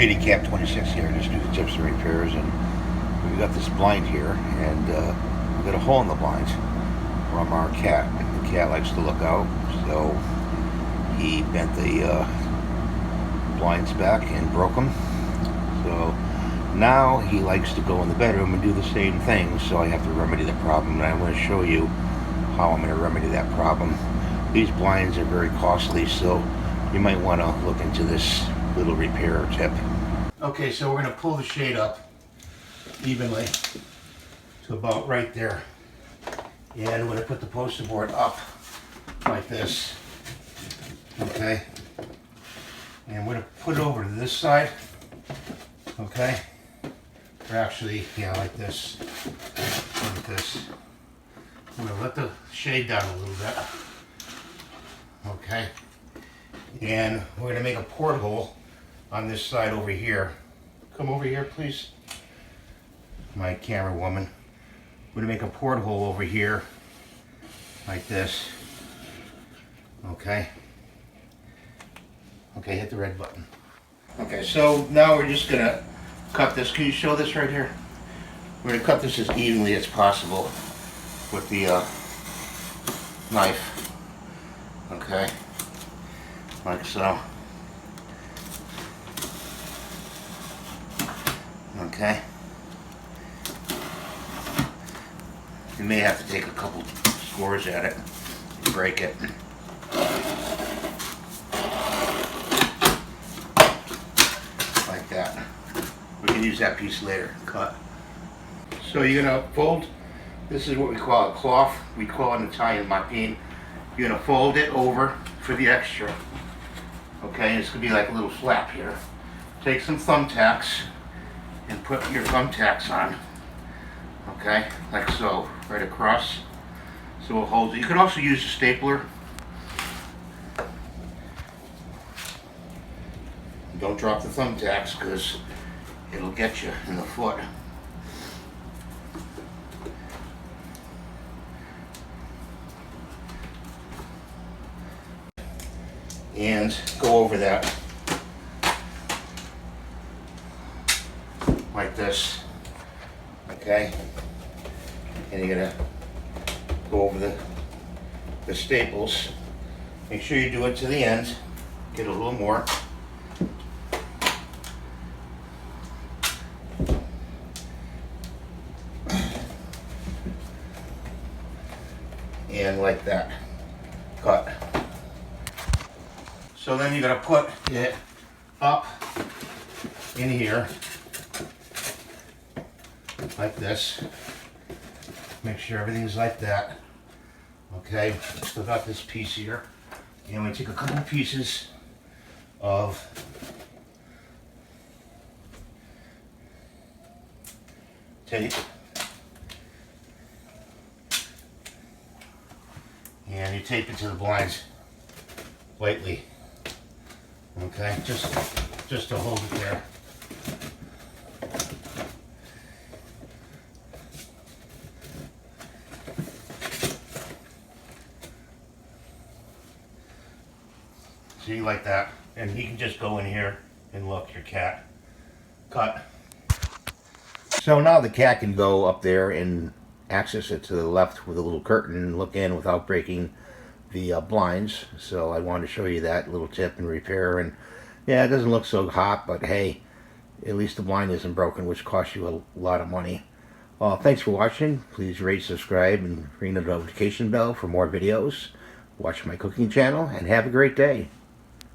Shady Cap 26 here, just do the tips and repairs, and we got this blind here, and we got a hole in the blind from our cat. The cat likes to look out, so he bent the blinds back and broke them. So now he likes to go in the bedroom and do the same thing, so I have to remedy the problem, and I want to show you how I'm going to remedy that problem. These blinds are very costly, so you might want to look into this little repair tip. Okay, so we're going to pull the shade up evenly to about right there, and we're going to put the poster board up like this. Okay, and we're going to put it over to this side. Okay, or actually, yeah, like this. Like this. I'm going to let the shade down a little bit. Okay, and we're going to make a porthole on this side over here. Come over here, please, my camera woman. We're going to make a porthole over here like this. Okay. Okay, hit the red button. Okay, so now we're just going to cut this. Can you show this right here? We're going to cut this as evenly as possible with the knife. Okay, like so. Okay. You may have to take a couple scores at it and break it. Like that. We can use that piece later. Cut. So you're going to fold. This is what we call a cloth. We call it in Italian mapin. You're going to fold it over for the extra. Okay, it's going to be like a little flap here. Take some thumbtacks and put your thumbtacks on. Okay, like so, right across. So it holds it. You can also use a stapler. Don't drop the thumbtacks because it'll get you in the foot. And go over that like this. Okay, and you're gonna go over the staples. Make sure you do it to the end. Get a little more. And like that. Cut. So then you're going to put it up in here, like this. Make sure everything's like that. Okay, still got this piece here. And we take a couple pieces of tape. And you tape it to the blinds lightly. Okay, just to hold it there. See, like that. And he can just go in here and look, your cat. Cut. So now the cat can go up there and access it to the left with a little curtain and look in without breaking the blinds. So I wanted to show you that little tip and repair. And yeah, it doesn't look so hot, but hey, at least the blind isn't broken, which costs you a lot of money. Thanks for watching. Please rate, subscribe, and ring the notification bell for more videos. Watch my cooking channel, and have a great day.